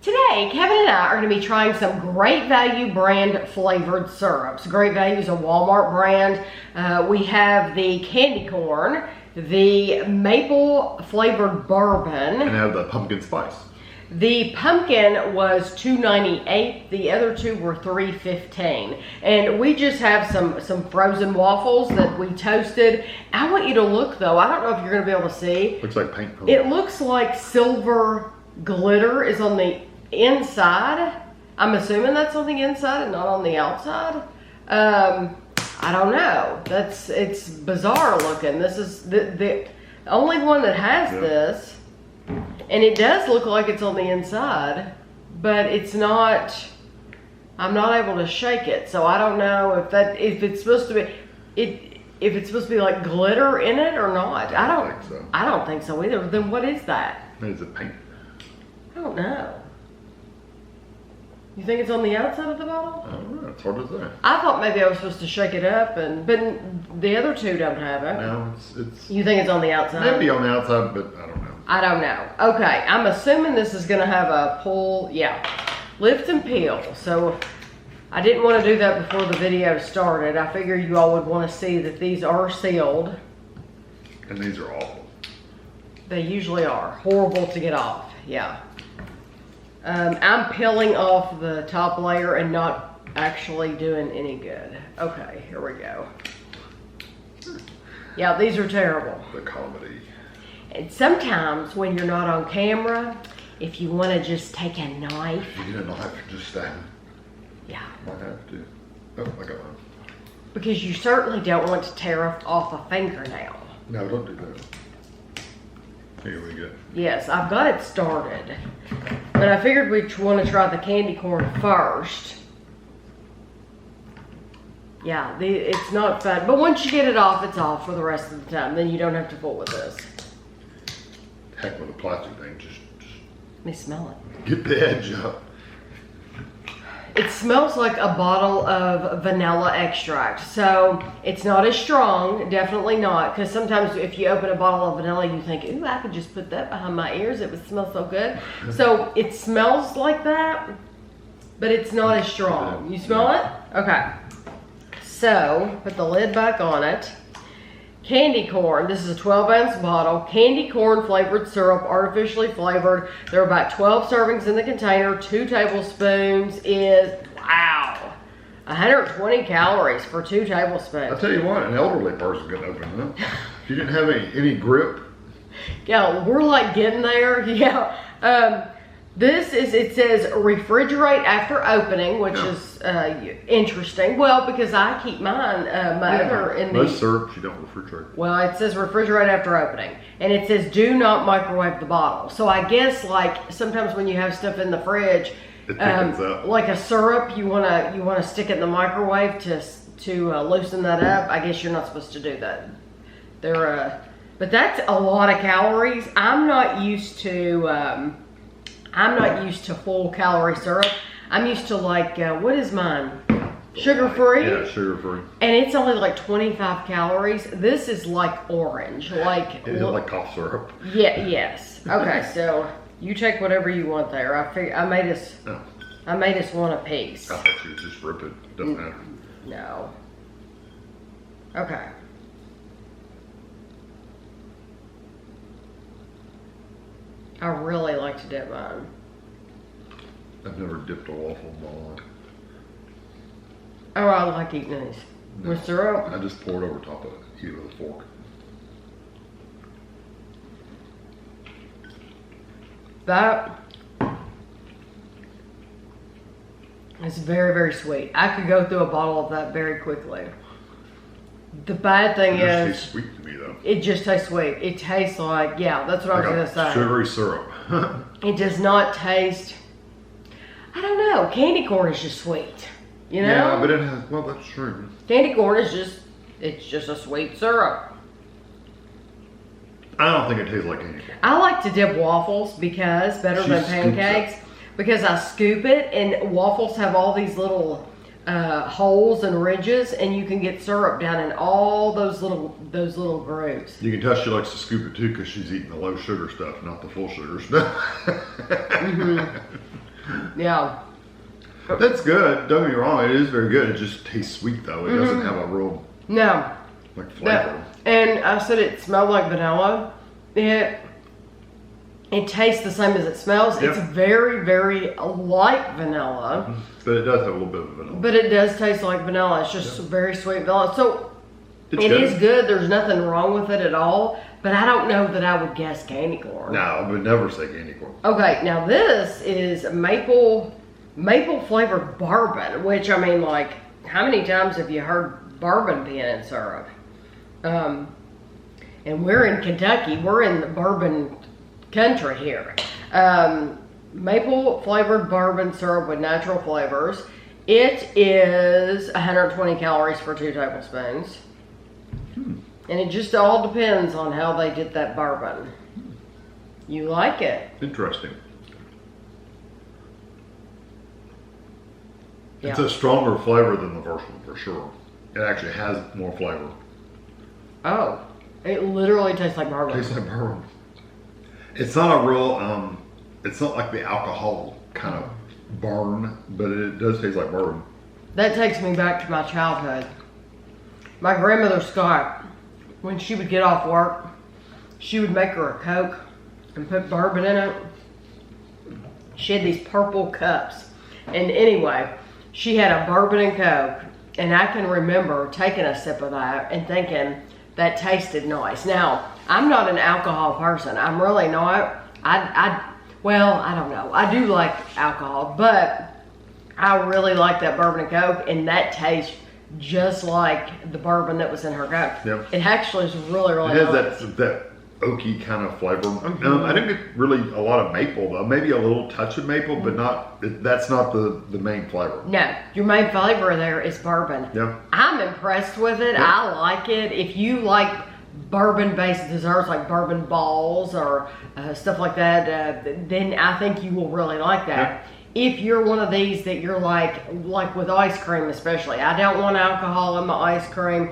Today, Kevin and I are going to be trying some Great Value brand flavored syrups. Great Value is a Walmart brand. We have the candy corn, the maple flavored bourbon. And I have the pumpkin spice. The pumpkin was $2.98. The other two were $3.15. And we just have some frozen waffles that we toasted. I want you to look though. I don't know if you're going to be able to see. Looks like paint. It looks like silver glitter is on the inside. I'm assuming that's on the inside and not on the outside. I don't know. It's bizarre looking. This is the only one that has this. And it does look like it's on the inside, but it's not. I'm not able to shake it, so I don't know if it's supposed to be if it's supposed to be like glitter in it or not. I don't think so. I don't think so either. Then what is that? Is it paint? I don't know. You think it's on the outside of the bottle? I don't know. It's hard to say. I thought maybe I was supposed to shake it up, but the other two don't have it. No, it's. You think it's on the outside? Maybe on the outside, but I don't know. I don't know. Okay, I'm assuming this is gonna have a pull, yeah, lift and peel. So I didn't want to do that before the video started. I figured you all would want to see that these are sealed. And these are awful. They usually are. Horrible to get off, yeah. I'm peeling off the top layer and not actually doing any good. Okay, here we go. Yeah, these are terrible. The comedy. And sometimes when you're not on camera, if you want to just take a knife. You don't have to just stand. Yeah. Might have to. Oh, I got one. Because you certainly don't want to tear off a fingernail. No, don't do that. Here we go. Yes, I've got it started. But I figured we'd want to try the candy corn first. Yeah, it's not fun. But once you get it off, it's off for the rest of the time. Then you don't have to fool with this. Heck with a plastic thing, just Let me smell it. get the edge up. It smells like a bottle of vanilla extract. So it's not as strong, definitely not. Because sometimes if you open a bottle of vanilla, you think, ooh, I could just put that behind my ears. It would smell so good. So it smells like that, but it's not as strong. You smell it? Okay. So put the lid back on it. Candy corn, this is a 12-ounce bottle. Candy corn flavored syrup, artificially flavored. There are about 12 servings in the container. 2 tablespoons is, wow, 120 calories for 2 tablespoons. I'll tell you what, an elderly person could open them. If you didn't have any grip. Yeah, we're like getting there. Yeah. This is, it says refrigerate after opening, which is interesting. Well, because I keep mine, my other in the... Most syrups you don't refrigerate. Well, it says refrigerate after opening. And it says do not microwave the bottle. So I guess like sometimes when you have stuff in the fridge, It thickens up. like a syrup, you wanna stick it in the microwave to loosen that up. I guess you're not supposed to do that. But that's a lot of calories. I'm not used to full calorie syrup. I'm used to like, what is mine? Sugar-free? Yeah, sugar-free. And it's only like 25 calories. This is like orange. Like, Is it like cough syrup? Yeah, yes. Okay, so you take whatever you want there. I made us one apiece. I thought you would just rip it. Doesn't matter. No. Okay. I really like to dip mine. I've never dipped a waffle ball. Oh, I like eating these. No. With syrup? I just pour it over top of it. Eat it with a fork. That is very, very sweet. I could go through a bottle of that very quickly. The bad thing It just is, tastes sweet to me though. it just tastes sweet. It tastes like, yeah, that's what I was going to say. Sugary syrup. It does not taste, I don't know, candy corn is just sweet, you know? Yeah, but it has, well, that's true. Candy corn is it's just a sweet syrup. I don't think it tastes like candy corn. I like to dip waffles because, better than pancakes, because I scoop it and waffles have all these little holes and ridges, and you can get syrup down in all those little grooves. You can tell she likes to scoop it too because she's eating the low sugar stuff, not the full sugar stuff. Yeah. That's good. Don't get me wrong. It is very good. It just tastes sweet though. It doesn't have a real No. like flavor. And I said it smelled like vanilla. It tastes the same as it smells. Yep. It's very, very light vanilla. But it does have a little bit of vanilla. But it does taste like vanilla. It's just very sweet vanilla. So It's it good. is good. There's nothing wrong with it at all. But I don't know that I would guess candy corn. No, I would never say candy corn. Okay, now this is maple flavored bourbon, which I mean, like, how many times have you heard bourbon being in syrup? And we're in Kentucky. We're in the bourbon country here. Maple flavored bourbon syrup with natural flavors. It is 120 calories for 2 tablespoons. And it just all depends on how they did that bourbon. You like it? Interesting. Yeah. It's a stronger flavor than the first one for sure. It actually has more flavor. Oh, it literally tastes like bourbon. Tastes like bourbon. It's not a real, it's not like the alcohol kind of burn, but it does taste like bourbon. That takes me back to my childhood. My grandmother Scott, when she would get off work, she would make her a Coke and put bourbon in it. She had these purple cups. And anyway, she had a bourbon and Coke. And I can remember taking a sip of that and thinking that tasted nice. Now, I'm not an alcohol person. I'm really not. Well, I don't know. I do like alcohol, but I really like that bourbon and Coke, and that tastes just like the bourbon that was in her Coke. Yep. It actually is really, really It has nice. that oaky kind of flavor. I didn't get really a lot of maple though. Maybe a little touch of maple, but not. That's not the main flavor. No, your main flavor there is bourbon. Yeah. I'm impressed with it. Yeah. I like it. If you like bourbon-based desserts like bourbon balls or stuff like that, then I think you will really like that. Yeah. If you're one of these that you're like with ice cream especially, I don't want alcohol in my ice cream,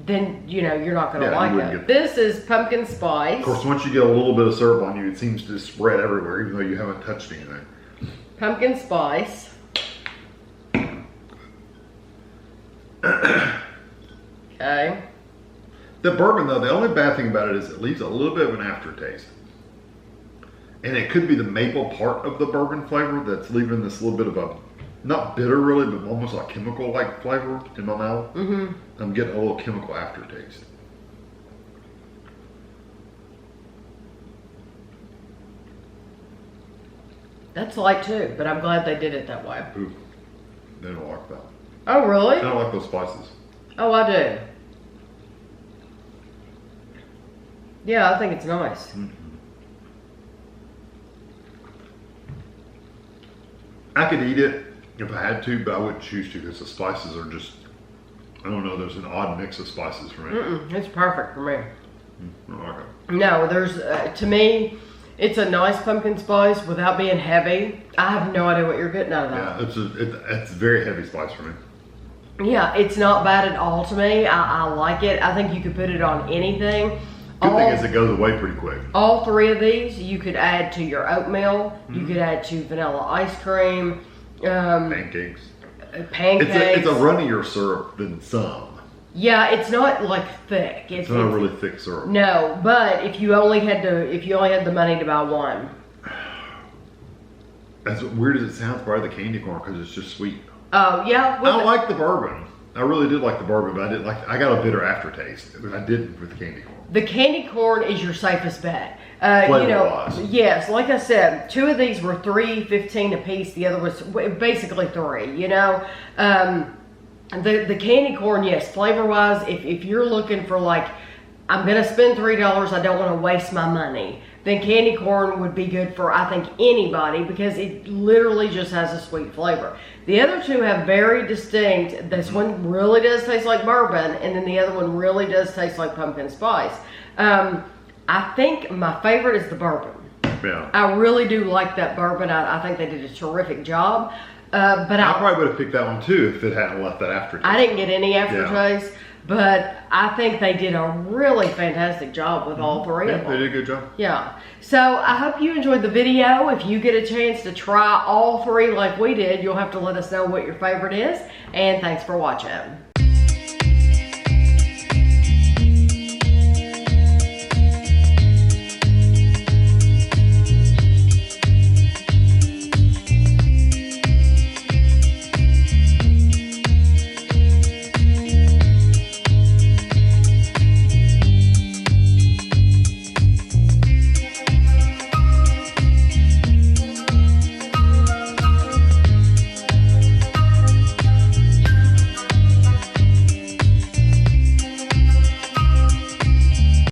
then you're not going to Yeah, like you it. wouldn't This is pumpkin spice. Of course, once you get a little bit of syrup on you, it seems to spread everywhere, even though you haven't touched anything. Pumpkin spice. Okay. The bourbon, though, the only bad thing about it is it leaves a little bit of an aftertaste. And it could be the maple part of the bourbon flavor that's leaving this little bit of a, not bitter really, but almost like chemical-like flavor in my mouth. Mm-hmm. I'm getting a little chemical aftertaste. That's light too, but I'm glad they did it that way. Ooh, they don't like that. Oh, really? They don't like those spices. Oh, I do. Yeah, I think it's nice. Mm-hmm. I could eat it if I had to, but I wouldn't choose to because the spices are just, I don't know, there's an odd mix of spices for me. It's perfect for me. I don't like it. No, there's, to me, it's a nice pumpkin spice without being heavy. I have no idea what you're getting out of that. Yeah, it's very heavy spice for me. Yeah, it's not bad at all to me. I like it. I think you could put it on anything. Good thing is it goes away pretty quick. All three of these you could add to your oatmeal. You could add to vanilla ice cream. Pancakes. Pancakes. It's a runnier syrup than some. Yeah, it's not like thick. It's not a really thick syrup. No, but if you only had the money to buy one. As weird as it sounds, probably the candy corn because it's just sweet. Oh yeah. I like the bourbon. I really did like the bourbon, but I got a bitter aftertaste. I didn't with the candy corn. The candy corn is your safest bet. Flavor-wise. Yes, like I said, 2 of these were $3.15 a piece. The other was basically 3. The candy corn, yes, flavor-wise, if you're looking for like, I'm gonna spend $3, I don't want to waste my money, then candy corn would be good for, I think, anybody because it literally just has a sweet flavor. The other 2 have very distinct, this one really does taste like bourbon, and then the other one really does taste like pumpkin spice. I think my favorite is the bourbon. Yeah. I really do like that bourbon. I think they did a terrific job. But I probably would have picked that one too if it hadn't left that aftertaste. I didn't get any aftertaste. but I think they did a really fantastic job with all three of Yeah, them. they did a good job. Yeah. So I hope you enjoyed the video. If you get a chance to try all three like we did, you'll have to let us know what your favorite is. And thanks for watching.